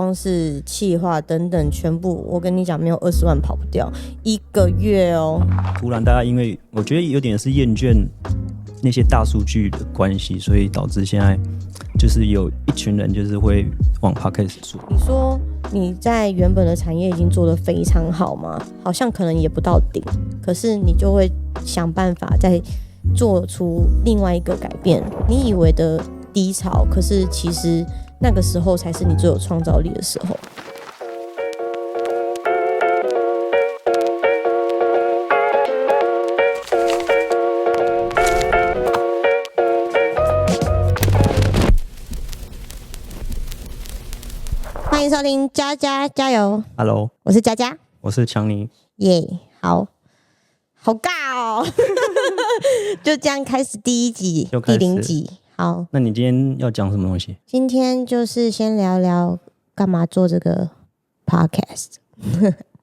光是企划等等全部，我跟你讲，没有20万跑不掉1个月哦。突然大家因为我觉得有点是厌倦那些大数据的关系，所以导致现在就是有一群人就是会往 Podcast 做。你说你在原本的产业已经做得非常好吗？好像可能也不到顶，可是你就会想办法再做出另外一个改变。你以为的低潮，可是其实那个时候才是你最有创造力的时候。欢迎收听佳佳加油 Hello， 我是佳佳，我是强尼。耶、好尬哦就这样开始第1集第0集。好，那你今天要讲什么东西？今天就是先聊聊干嘛做这个 podcast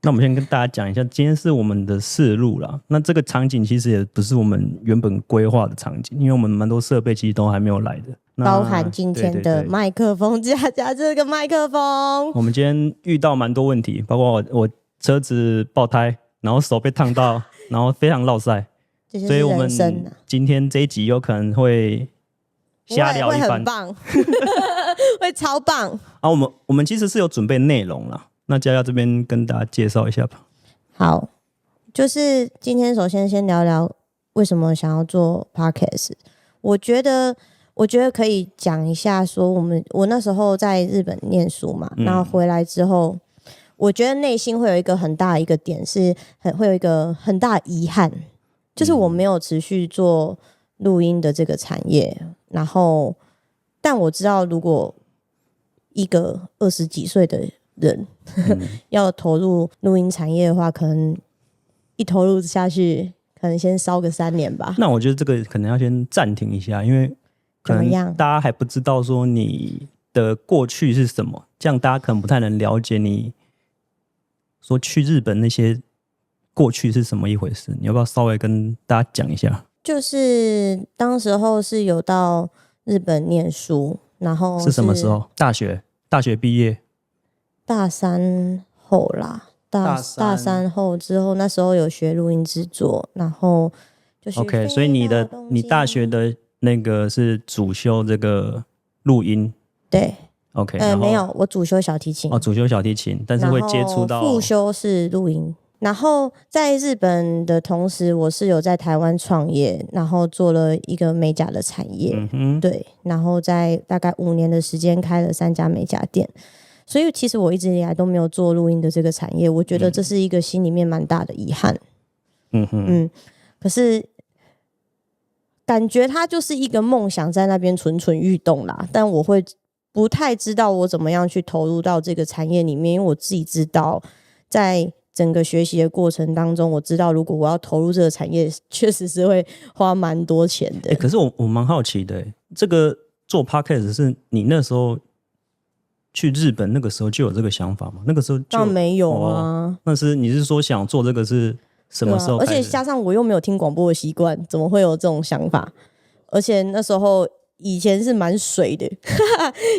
那我们先跟大家讲一下，今天是我们的试录啦。那这个场景其实也不是我们原本规划的场景，因为我们蛮多设备其实都还没有来的，包含今天的麦克风，佳佳这个麦克风。我们今天遇到蛮多问题，包括我车子爆胎，然后手被烫到，然后非常落晒，所以我们今天这一集有可能会瞎聊一番，会很棒会超棒啊！我们其实是有准备内容啦，那佳佳这边跟大家介绍一下吧。好，就是今天首先聊聊为什么想要做 podcast。我觉得可以讲一下说我那时候在日本念书嘛，然后回来之后，我觉得内心会有一个很大的一个点是会有一个很大的遗憾，就是我没有持续做录音的这个产业。然后但我知道如果一个20几岁的人要投入录音产业的话，可能一投入下去可能先烧个3年吧。那我觉得这个可能要先暂停一下，因为可能大家还不知道说你的过去是什么，这样大家可能不太能了解你说去日本那些过去是什么一回事。你要不要稍微跟大家讲一下？就是当时候是有到日本念书，然后是什么时候？大学毕业，大3后啦。大3后之后，那时候有学录音制作，然后就学 OK， 所以你大学的那个是主修这个录音，对 ，OK，没有，我主修小提琴，主修小提琴，但是会接触到副修是录音。然后在日本的同时，我是有在台湾创业，然后做了一个美甲的产业，对，然后在大概5年的时间开了3家美甲店。所以其实我一直以来都没有做录音的这个产业，我觉得这是一个心里面蛮大的遗憾。可是感觉它就是一个梦想在那边蠢蠢欲动啦，但我会不太知道我怎么样去投入到这个产业里面，因为我自己知道在整个学习的过程当中，我知道如果我要投入这个产业，确实是会花蛮多钱的。可是我蛮好奇的，这个做 podcast 是你那时候去日本那个时候就有这个想法吗？那个时候就没有啊。你是说想做这个是什么时候开始？而且加上我又没有听广播的习惯，怎么会有这种想法？而且那时候以前是蛮水的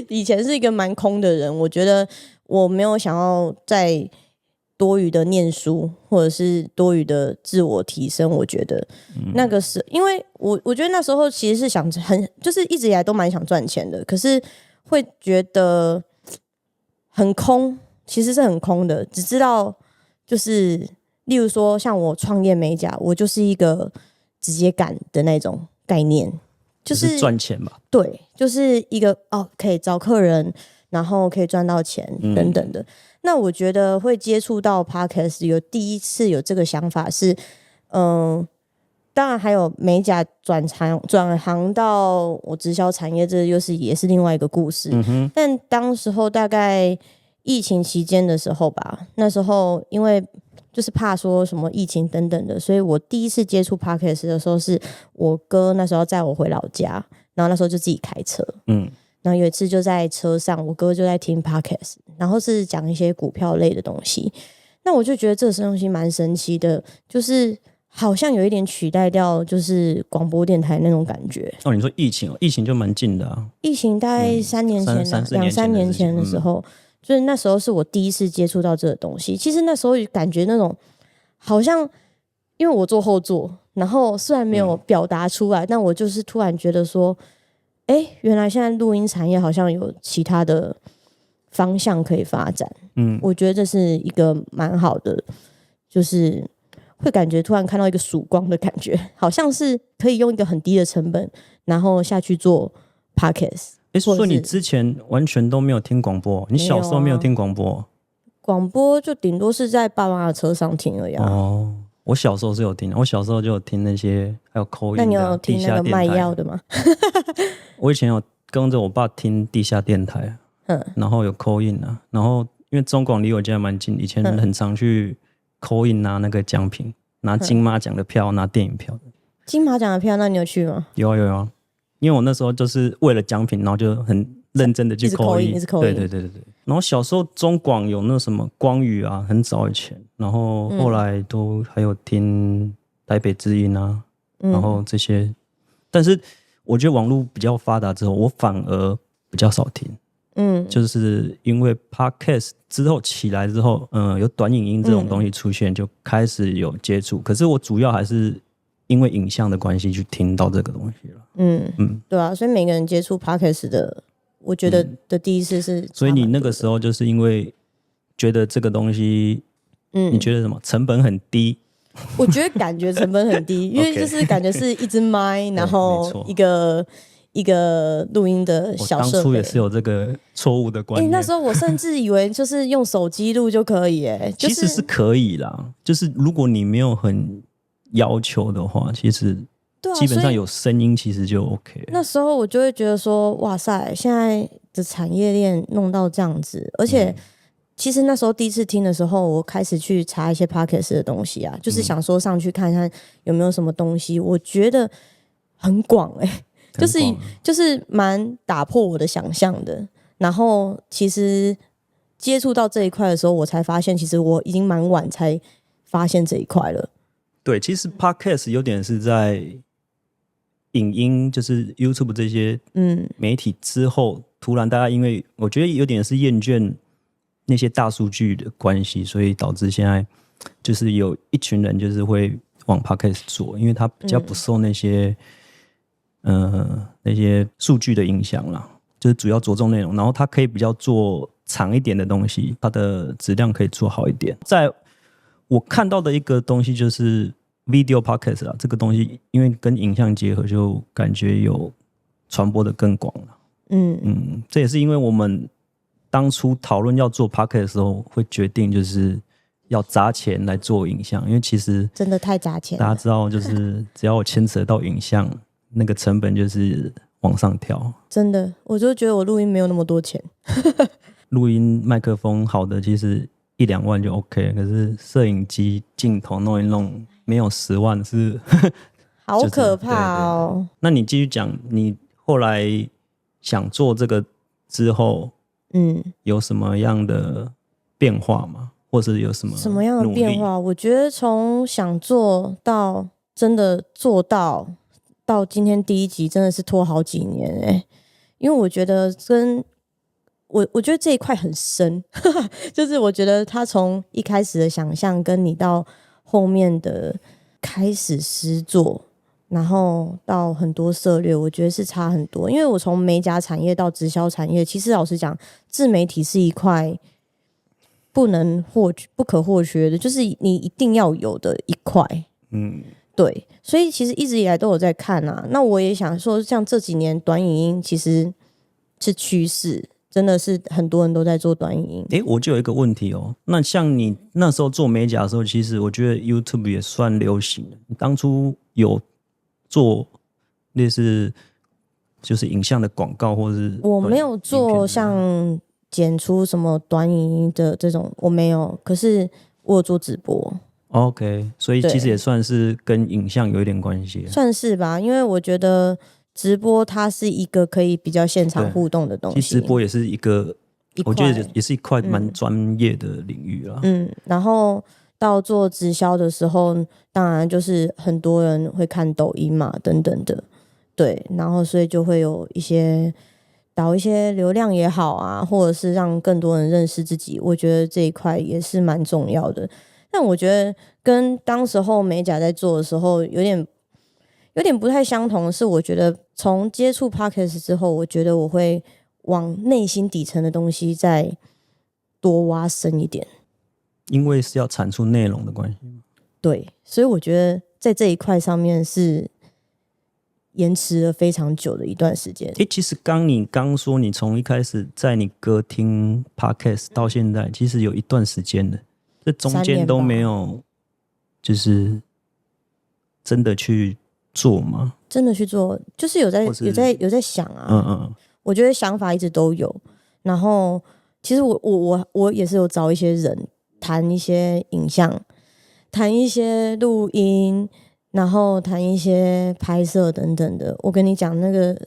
以前是一个蛮空的人，我觉得我没有想要在多余的念书或者是多余的自我提升。我觉得那个是因为我觉得那时候其实是就是一直以来都蛮想赚钱的，可是会觉得很空，其实是很空的。只知道就是例如说像我创业美甲，我就是一个直接干的那种概念，就是赚钱吧。对，就是一个可以找客人，然后可以赚到钱等等的。那我觉得会接触到 podcast 第一次有这个想法是当然还有美甲转行到我直销产业，这也是另外一个故事。但当时候大概疫情期间的时候吧，那时候因为就是怕说什么疫情等等的，所以我第一次接触 podcast 的时候是我哥那时候载我回老家，然后那时候就自己开车，然后有一次就在车上，我哥就在听 podcast， 然后是讲一些股票类的东西。那我就觉得这个东西蛮神奇的，就是好像有一点取代掉就是广播电台那种感觉。你说疫情就蛮近的啊。疫情大概3年前2-3年前的时候，所以那时候是我第一次接触到这个东西。其实那时候感觉那种好像，因为我坐后座，然后虽然没有表达出来，但我就是突然觉得说，原来现在录音产业好像有其他的方向可以发展。我觉得这是一个蛮好的，就是会感觉突然看到一个曙光的感觉，好像是可以用一个很低的成本，然后下去做 podcast。所以你之前完全都没有听广播？你小时候没有听广播？广播就顶多是在爸妈的车上听而已。我小时候是有听，我小时候就有听那些还有口音的。那你有听那个卖药的吗？我以前有跟着我爸听地下电台，然后有口音啊，然后因为中广离我家蛮近，以前很常去口音拿那个奖品，拿金马奖的票，拿电影票的。金马奖的票，那你有去吗？有啊，因为我那时候就是为了奖品，然后就很认真的去口音，对。然后小时候中广有那什么光宇啊，很早以前，然后后来都还有听台北之音啊，然后这些。但是我觉得网络比较发达之后，我反而比较少听。就是因为 podcast 之后起来之后，有短影音这种东西出现，就开始有接触。可是我主要还是因为影像的关系去听到这个东西了。对啊，所以每个人接触 podcast 的，我觉得的第一次是，所以你那个时候就是因为觉得这个东西，你觉得什么成本很低？我觉得感觉成本很低，因为就是感觉是一支麦，然后一个录音的小设备。我当初也是有这个错误的观念。那时候我甚至以为就是用手机录就可以其实是可以啦，就是如果你没有很要求的话，其实基本上有声音其实就 OK。那时候我就会觉得说，哇塞，现在的产业链弄到这样子，而且其实那时候第一次听的时候，我开始去查一些 podcast 的东西啊，就是想说上去看看有没有什么东西，我觉得很广就是蛮打破我的想象的。然后其实接触到这一块的时候，我才发现其实我已经蛮晚才发现这一块了。对，其实 podcast 有点是在影音，就是 YouTube 这些媒体之后，突然大家因为我觉得有点是厌倦那些大数据的关系，所以导致现在就是有一群人就是会往 podcast 做，因为他比较不受那些那些数据的影响啦，就是主要着重内容，然后它可以比较做长一点的东西，它的质量可以做好一点。在我看到的一个东西就是 video podcast 啦，这个东西因为跟影像结合，就感觉有传播的更广了。这也是因为我们当初讨论要做 podcast 的时候，会决定就是要砸钱来做影像，因为其实真的太砸钱了。大家知道，就是只要我牵扯到影像，那个成本就是往上跳。真的，我就觉得我录音没有那么多钱。录音麦克风好的其实1-2万就 OK， 可是摄影机镜头弄一弄没有10万是好可怕哦。对。那你继续讲，你后来想做这个之后，有什么样的变化吗？或是有什么样的变化？我觉得从想做到真的做到今天第一集真的是拖好几年因为我觉得我觉得这一块很深就是我觉得他从一开始的想象跟你到后面的开始实作，然后到很多策略，我觉得是差很多。因为我从媒甲产业到直销产业，其实老实讲，自媒体是一块不可或缺的，就是你一定要有的一块。对，所以其实一直以来都有在看啊。那我也想说，像这几年短影音其实是趋势，真的是很多人都在做短影音。我就有一个问题哦，那像你那时候做美甲的时候，其实我觉得 YouTube 也算流行的。你当初有做类似就是影像的广告，或是我没有做像剪出什么短影音的这种，我没有。可是我有做直播。OK， 所以其实也算是跟影像有一点关系，算是吧。因为我觉得直播它是一个可以比较现场互动的东西。其实直播也是一个我觉得也是一块蛮专业的领域啦。然后到做直销的时候，当然就是很多人会看抖音嘛，等等的。对，然后所以就会有一些导一些流量也好啊，或者是让更多人认识自己，我觉得这一块也是蛮重要的。但我觉得跟当时候美甲在做的时候有点不太相同的是，我觉得从接触 Podcast 之后，我觉得我会往内心底层的东西再多挖深一点，因为是要产出内容的关系。对，所以我觉得在这一块上面是延迟了非常久的一段时间。其实你刚说你从一开始在你歌听 Podcast 到现在，其实有一段时间了，这中间都没有就是真的去做吗？真的去做，就是有在想啊。我觉得想法一直都有，然后其实我也是有找一些人谈一些影像，谈一些录音，然后谈一些拍摄等等的。我跟你讲，那个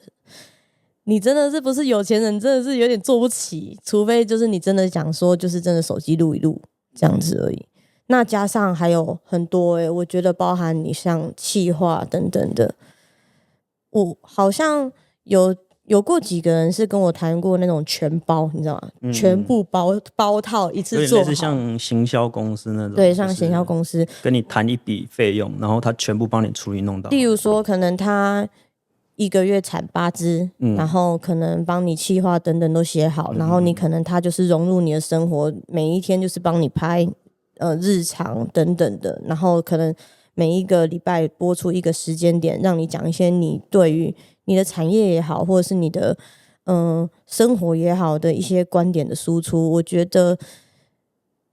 你真的是不是有钱人，真的是有点做不起，除非就是你真的讲说，就是真的手机录一录这样子而已。那加上还有很多我觉得包含你像企划等等的，我好像有过几个人是跟我谈过那种全包，你知道吗？全部包套一次做好，类似像行销公司那种。对，像行销公司跟你谈一笔费用，然后他全部帮你处理弄到。例如说，可能他1个月产8支，然后可能帮你企划等等都写好，然后你可能他就是融入你的生活，每一天就是帮你拍日常等等的，然后可能每一个礼拜播出一个时间点，让你讲一些你对于你的产业也好，或者是你的生活也好的一些观点的输出。我觉得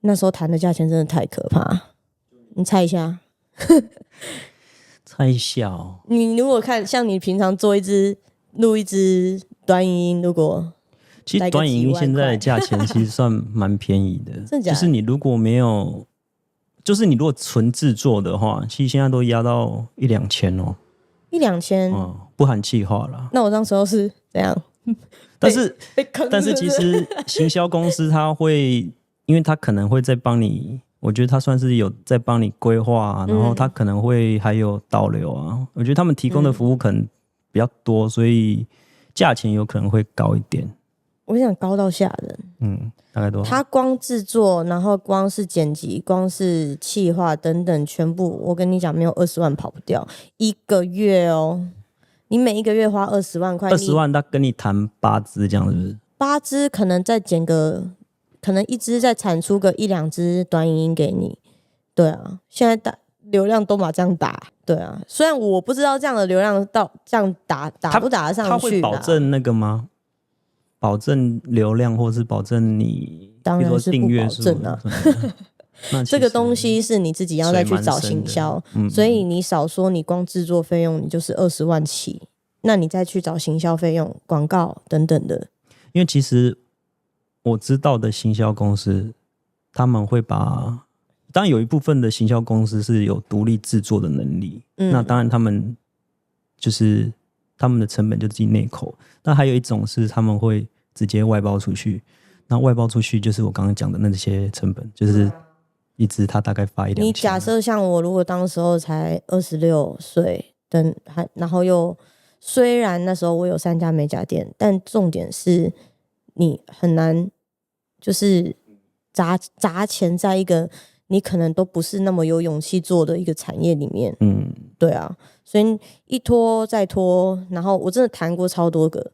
那时候谈的价钱真的太可怕。你猜一下？猜一下哦。你如果看像你平常录一支短影音，如果其实短影音现在的价钱其实算蛮便宜的。真的假的？就是你如果没有，就是你如果纯制作的话，其实现在都压到1-2千哦。1-2千，不含企划啦。那我那时候是怎样？但是其实行销公司他会，因为他可能会在帮你，我觉得他算是有在帮你规划然后他可能会还有导流啊。我觉得他们提供的服务可能比较多，所以价钱有可能会高一点。我想高到吓人。大概多少？他光制作，然后光是剪辑，光是企划等等，全部我跟你讲，没有20万跑不掉1个月哦。你每一个月花20万块，20万他跟你谈8支这样是不是？8支可能再剪个，可能1支再产出个1-2支短影音给你。对啊，现在流量都嘛这样打。对啊，虽然我不知道这样的流量到这样打不打得上去，他会保证那个吗？保证流量，或是保证你，当然是不保证啊。这个东西是你自己要再去找行销，所以你少说你光制作费用你就是20万起，那你再去找行销费用、广告等等的。因为其实我知道的行销公司，他们会把，当然有一部分的行销公司是有独立制作的能力，那当然他们就是他们的成本就自己内扣。那还有一种是他们会直接外包出去，那外包出去就是我刚刚讲的那些成本，就是一支他大概发1-2千。你假设像我，如果当时候才26岁，然后又虽然那时候我有3家美甲店，但重点是你很难就是砸钱在一个你可能都不是那么有勇气做的一个产业里面。对啊，所以一拖再拖，然后我真的谈过超多个，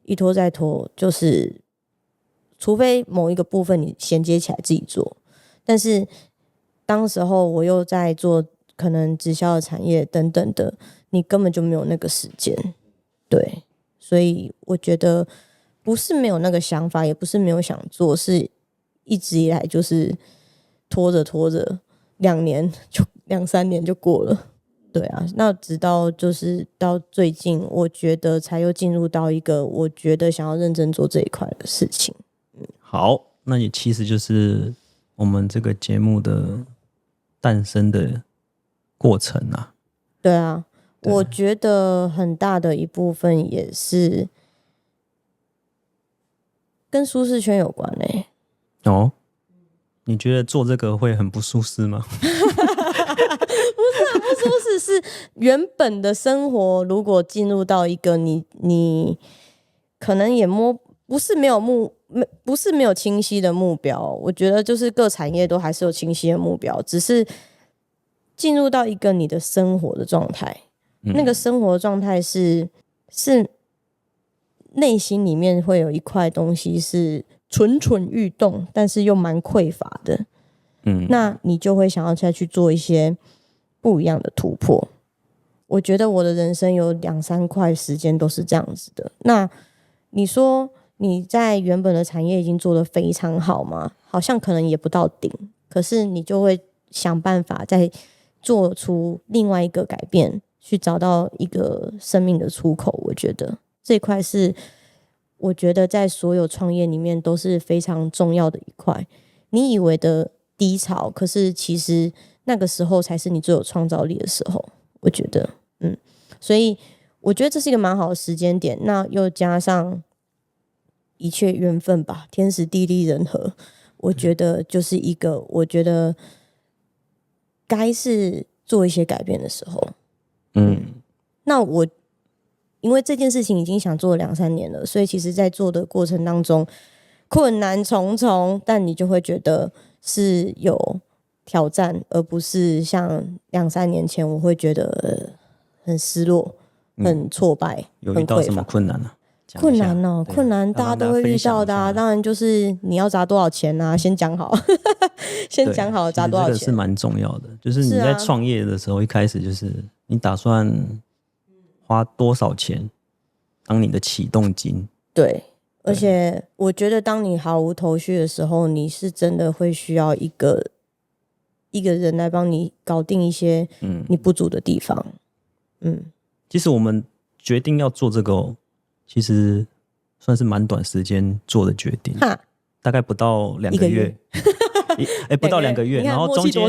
一拖再拖，就是除非某一个部分你衔接起来自己做，但是当时候我又在做可能直销的产业等等的，你根本就没有那个时间。对，所以我觉得不是没有那个想法，也不是没有想做，是一直以来就是拖着2-3年就过了。对啊，那直到就是到最近，我觉得才又进入到一个我觉得想要认真做这一块的事情。好，那也其实就是我们这个节目的诞生的过程啊。对啊，我觉得很大的一部分也是跟舒适圈有关哦，你觉得做这个会很不舒适吗？不舒适，是原本的生活如果进入到一个你可能也不是没有清晰的目标，我觉得就是各产业都还是有清晰的目标，只是进入到一个你的生活的状态，那个生活的状态是内心里面会有一块东西是蠢蠢欲动，但是又蛮匮乏的，那你就会想要再去做一些不一样的突破。我觉得我的人生有2-3块时间都是这样子的。那你说你在原本的产业已经做得非常好吗？好像可能也不到顶，可是你就会想办法再做出另外一个改变，去找到一个生命的出口。我觉得这一块是我觉得在所有创业里面都是非常重要的一块。你以为的低潮，可是其实那个时候才是你最有创造力的时候，我觉得所以我觉得这是一个蛮好的时间点。那又加上一切缘分吧，天时地利人和，我觉得就是一个我觉得该是做一些改变的时候。那我因为这件事情已经想做了2-3年了，所以其实在做的过程当中困难重重，但你就会觉得是有挑战，而不是像2-3年前我会觉得很失落、很挫败、有遇到什么困难呢？困难哦，困难大家都会遇到的啊。当然就是你要砸多少钱啊，先讲好，先讲好砸多少钱，这个是蛮重要的。就是你在创业的时候，一开始就是你打算花多少钱当你的启动金？对，而且我觉得当你毫无头绪的时候，你是真的会需要一个人来帮你搞定一些你不足的地方。其实我们决定要做这个其实算是蛮短时间做的决定，大概不到2个月，不到2个月，然后中间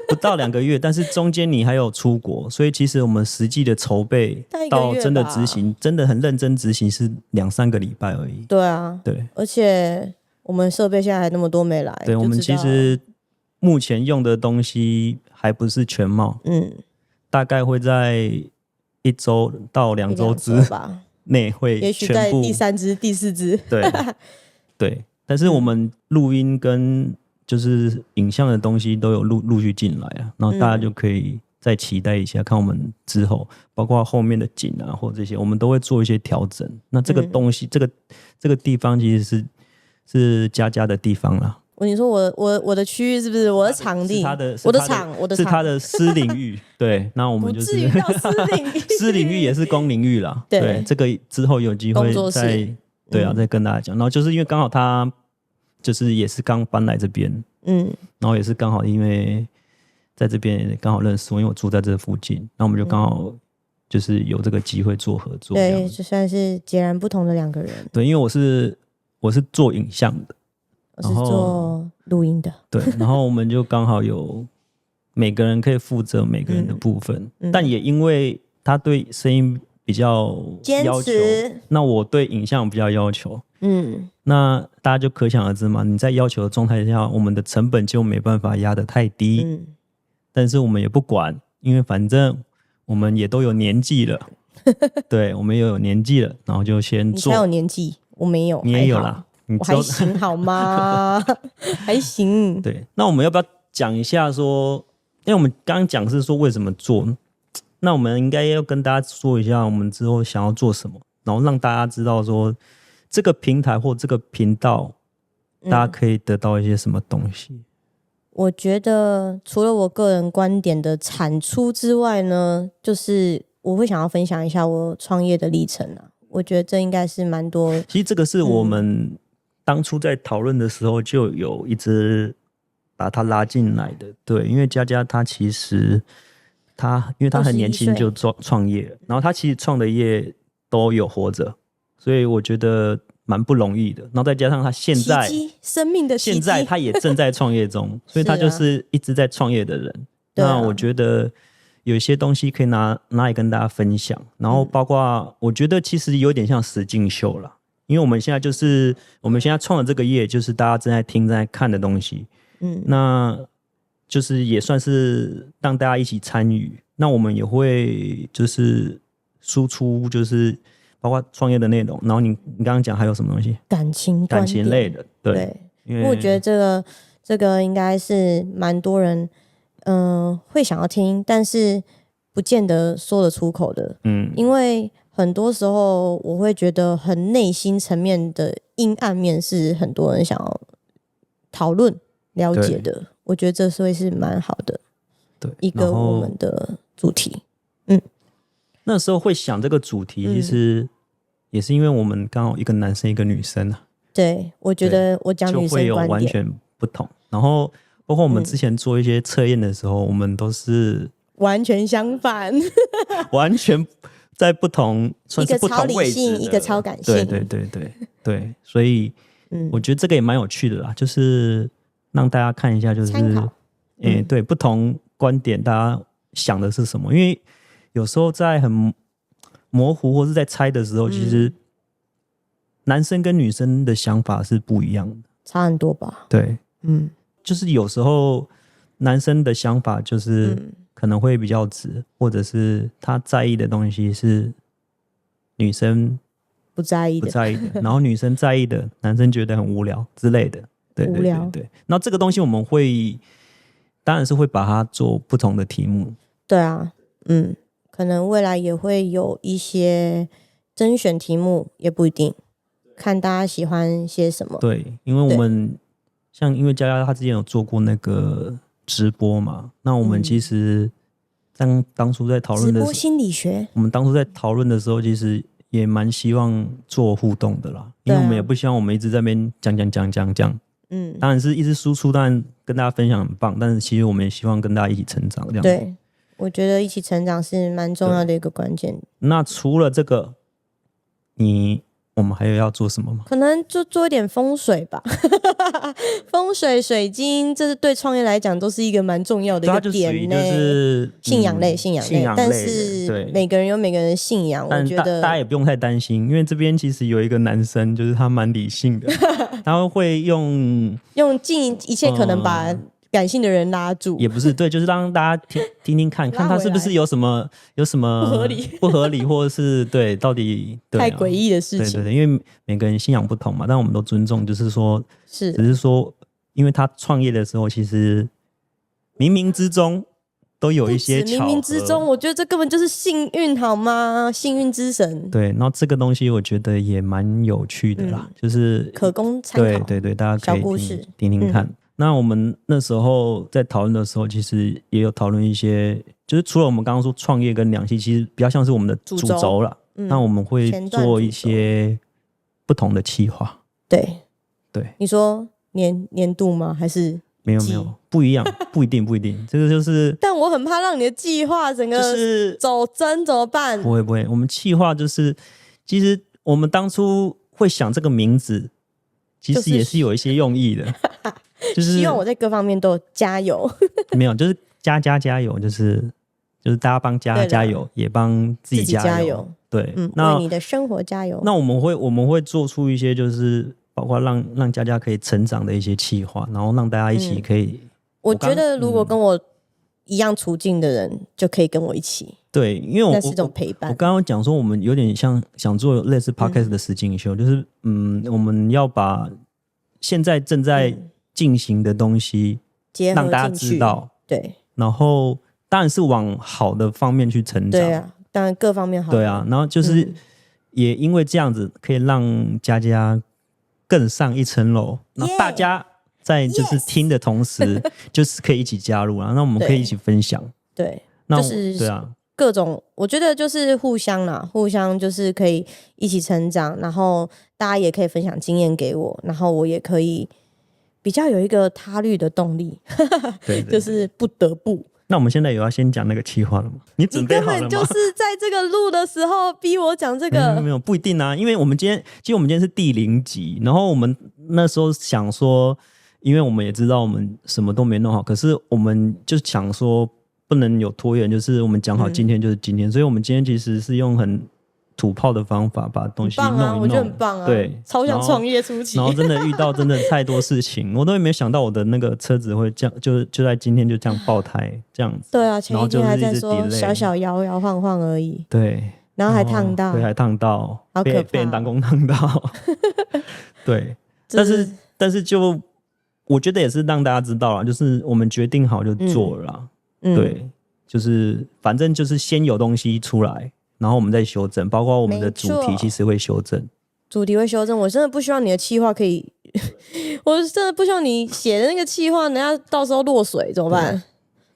不到2个月，但是中间你还有出国，所以其实我们实际的筹备到真的执行，真的很认真执行是2-3个礼拜而已。对啊，对，而且我们设备现在还那么多没来，对，我们其实目前用的东西还不是全貌，大概会在1周到2周之内会全部，也许在第3支、第4支，对，但是我们录音跟就是影像的东西都有陆续进来啊，然后大家就可以再期待一下，看我们之后包括后面的景啊或这些，我们都会做一些调整。那这个东西，这个地方其实是佳佳的地方啦。你说我的区域是不是我的场地？我的场是他的私领域。对，那我们就是不至于到私领域，私领域也是公领域啦。对，这个之后有机会再跟大家讲。然后就是因为刚好他就是也是刚搬来这边，然后也是刚好因为在这边刚好认识我，因为我住在这附近，那我们就刚好就是有这个机会做合作。对，就算是截然不同的2个人。对，因为我是做影像的。我是做录音的，对，然后我们就刚好有每个人可以负责每个人的部分，但也因为他对声音比较要求，那我对影像比较要求，那大家就可想而知嘛。你在要求的状态下，我们的成本就没办法压得太低，但是我们也不管，因为反正我们也都有年纪了，对，我们也有年纪了，然后就先做。你才有年纪，我没有，你也有啦。我还行好吗？还行。对，那我们要不要讲一下说，因为我们刚刚讲是说为什么做，那我们应该要跟大家说一下我们之后想要做什么，然后让大家知道说这个平台或这个频道大家可以得到一些什么东西。我觉得除了我个人观点的产出之外呢，就是我会想要分享一下我创业的历程啊。我觉得这应该是蛮多，其实这个是我们当初在讨论的时候就有一直把他拉进来的。对，因为佳佳他其实因为他很年轻就创业了，然后他其实创的业都有活着，所以我觉得蛮不容易的。然后再加上他现在生命的奇迹，现在他也正在创业中，所以他就是一直在创业的人。那我觉得有一些东西可以拿来跟大家分享，然后包括我觉得其实有点像实境秀啦，因为我们现在创的这个业就是大家正在听正在看的东西，那就是也算是让大家一起参与。那我们也会就是输出，就是包包括创业的内容，然后你刚刚讲还有什么东西？感情类的，对，因为我觉得这个应该是蛮多人会想要听，但是不见得说得出口的。因为很多时候我会觉得很内心层面的阴暗面是很多人想要讨论了解的，我觉得这会是蛮好的一个我们的主题。那时候会想这个主题，其实也是因为我们刚好一个男生一个女生啊。对，我觉得我讲女生观点就会有完全不同。然后包括我们之前做一些测验的时候，我们都是完全相反，完全在不同，算是不同位置的，一个超理性，一个超感性。对，所以我觉得这个也蛮有趣的啦，就是让大家看一下，就是对不同观点大家想的是什么，因为有时候在很模糊或是在猜的时候，其实男生跟女生的想法是不一样的，差很多吧？对，就是有时候男生的想法就是可能会比较直，或者是他在意的东西是女生不在意的，然后女生在意的，男生觉得很无聊之类的。对。那这个东西我们会，当然是会把它做不同的题目。对啊，可能未来也会有一些甄选题目，也不一定，看大家喜欢些什么。对，因为我们因为佳佳她之前有做过那个直播嘛，那我们其实当初在讨论的直播心理学，我们当初在讨论的时候，其实也蛮希望做互动的啦，因为我们也不希望我们一直在那边讲，当然是一直输出，当然跟大家分享很棒，但是其实我们也希望跟大家一起成长，这样子。对，我觉得一起成长是蛮重要的一个关键。那除了这个，我们还有要做什么吗？可能就做一点风水吧。风水、水晶，这是对创业来讲都是一个蛮重要的一个点呢。就是信仰类，但是每个人有每个人的信仰，我觉得大家也不用太担心，因为这边其实有一个男生，就是他蛮理性的，他会用尽一切可能把感性的人拉住，也不是对，就是让大家听看他是不是有什么不合理或者是对到底太诡异的事情。对，因为每个人信仰不同嘛，但我们都尊重，就是说只是说，因为他创业的时候，其实冥冥之中都有一些巧合，冥冥之中，我觉得这根本就是幸运，好吗？幸运之神。对，然后这个东西我觉得也蛮有趣的啦，就是可供参考。对，大家可以听看。那我们那时候在讨论的时候，其实也有讨论一些，就是除了我们刚刚说创业跟两性，其实比较像是我们的主轴啦。那我们会做一些不同的企划。对，你说年度吗？还是没有不一样，不一定。这个就是，但我很怕让你的计划整个就是走针怎么办？不会，我们企划就是，其实我们当初会想这个名字，其实也是有一些用意的。就是希望我在各方面都加油。没有，就是加油，就是大家帮加油，也帮自己加油。对，那为你的生活加油。那我们会做出一些，就是包括让佳可以成长的一些企划，然后让大家一起可以。我觉得如果跟我一样处境的人，就可以跟我一起。对，因为那是一种陪伴。我刚刚讲说，我们有点想做类似 podcast 的实境秀，就是我们要把现在正在进行的东西让大家知道，对，然后当然是往好的方面去成长，对啊，当然各方面好，对啊，然后就是也因为这样子可以让佳更上一层楼，然后大家在就是听的同时，就是可以一起加入啊，那我们可以一起分享，对，那就是对啊，各种我觉得就是互相就是可以一起成长，然后大家也可以分享经验给我，然后我也可以比较有一个他律的动力。对，就是不得不。那我们现在有要先讲那个企划了吗？你准备好了吗？你根本就是在这个录的时候逼我讲这个。没有不一定啊，因为我们今天是第0集，然后我们那时候想说，因为我们也知道我们什么都没弄好，可是我们就想说不能有拖延，就是我们讲好今天就是今天，所以我们今天其实是用很土炮的方法把东西弄一弄，我觉得很棒啊，对，超像创业初期。然后真的遇到真的太多事情，我都没想到我的那个车子会这样，就在今天就这样爆胎这样子。对啊，前一天还在说小摇晃晃而已。对，然后还烫到，对，还烫到，好可怕，被人当工烫到。对，但是就我觉得也是让大家知道啦，就是我们决定好就做了啦。对，就是反正就是先有东西出来，然后我们再修正，包括我们的主题其实会修正。主题会修正，我真的不希望你的企划可以，我真的不希望你写的那个企划，人家到时候落水怎么办？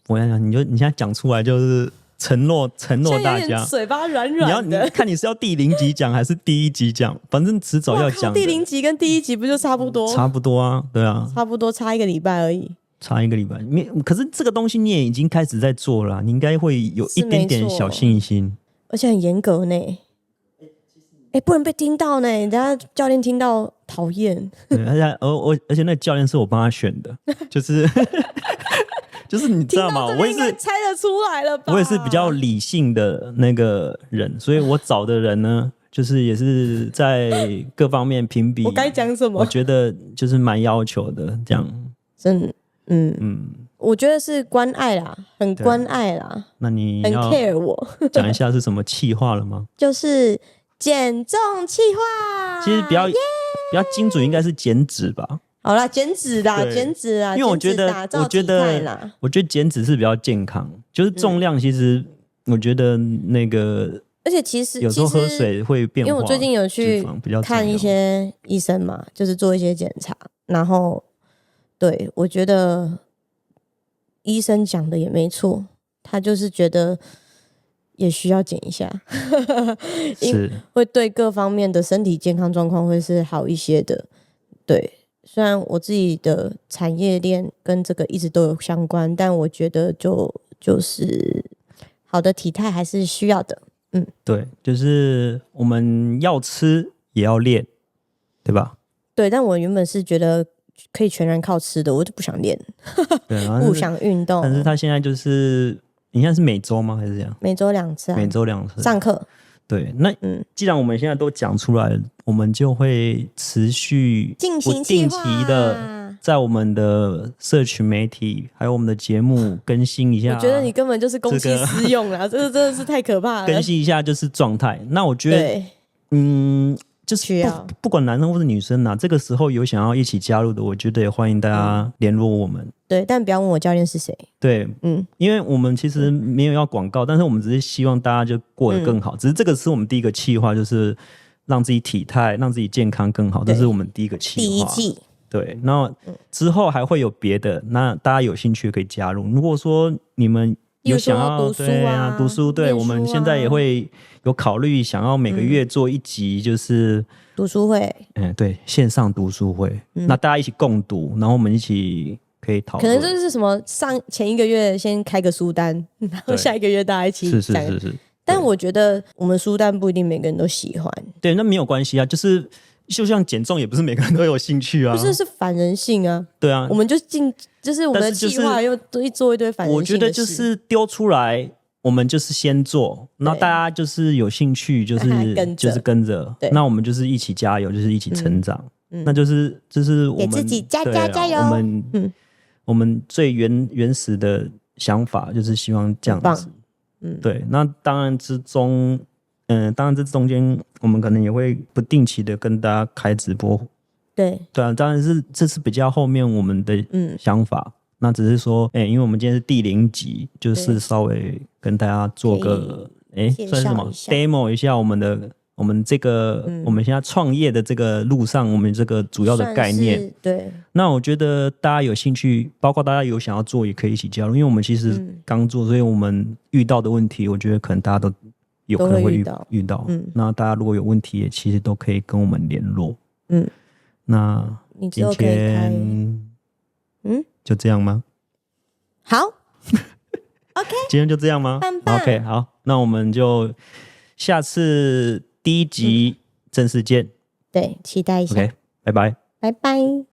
我跟你讲，你现在讲出来就是承诺大家，嘴巴软软的。你看你是要第0集讲还是第1集讲，反正迟早要讲。第0集跟第1集不就差不多？差不多啊，对啊，差不多差1个礼拜而已。差1个礼拜，可是这个东西你也已经开始在做了，你应该会有一点点小信心，而且很严格呢。不能被听到呢，等下教练听到讨厌。对，而且那个教练是我帮他选的，就是你知道吗？我也是猜得出来了吧？我也是比较理性的那个人，所以我找的人呢，就是也是在各方面评比。我该讲什么？我觉得就是蛮要求的，这样。真，我觉得是关爱啦，很关爱啦。那你很 care 我讲一下是什么企划了吗？就是减重企划。其实比较精准，应该是减脂吧。好啦，减脂啦，因为我觉得减脂是比较健康，就是重量其实我觉得那个，而且其实有时候喝水会变化，因为我最近有去看一些医生嘛，就是做一些检查，然后对我觉得医生讲的也没错，他就是觉得也需要减一下，是会对各方面的身体健康状况会是好一些的，对。虽然我自己的产业链跟这个一直都有相关，但我觉得就是好的体态还是需要的。对，就是我们要吃也要练，对吧？对，但我原本是觉得可以全然靠吃的，我就不想练，对，不想运动。但是他现在就是你现在是每周吗？还是这样？每周2次啊。每周2次上课。对，那既然我们现在都讲出来了，我们就会持续不定期的在我们的社群媒体还有我们的节目更新一下。我觉得你根本就是公器私用啦，这个真的是太可怕了。更新一下就是状态。那我觉得，就是不管男生或是女生啊，这个时候有想要一起加入的，我觉得也欢迎大家联络我们。对，但不要问我教练是谁。对，因为我们其实没有要广告，但是我们只是希望大家就过得更好。只是这个是我们第一个企划，就是让自己体态、让自己健康更好，这是我们第一个企划。第1季。对，那之后还会有别的，那大家有兴趣可以加入。如果说你们有想要读书啊，读书，对，我们现在也会有考虑想要每个月做1集，就是读书会。对，线上读书会，那大家一起共读，然后我们一起可以讨论。可能就是什么前1个月先开个书单，然后下1个月大家一起讲。是。但我觉得我们书单不一定每个人都喜欢。对，那没有关系啊，就像减重也不是每个人都有兴趣啊，不是反人性啊。对啊，我们就是我们的计划又做一堆反人性的事。我觉得就是丢出来，我们就是先做，然后大家就是有兴趣，就是跟着，那我们就是一起加油，就是一起成长。那就是我们给自己加油。我们最原始的想法就是希望这样子。对，那当然这中间我们可能也会不定期的跟大家开直播。对啊，当然这是比较后面我们的想法。那只是说，因为我们今天是第0集，就是稍微跟大家做个算是什么 demo 一下我们这个我们现在创业的这个路上，我们这个主要的概念。对，那我觉得大家有兴趣，包括大家有想要做，也可以一起加入。因为我们其实刚做，所以我们遇到的问题，我觉得可能大家都有可能会遇到。那大家如果有问题，也其实都可以跟我们联络。那今天就这样吗？好，OK， 今天就这样吗？棒棒 OK， 好，那我们就下次第1集正式见。对，期待一下。OK， 拜拜，拜拜。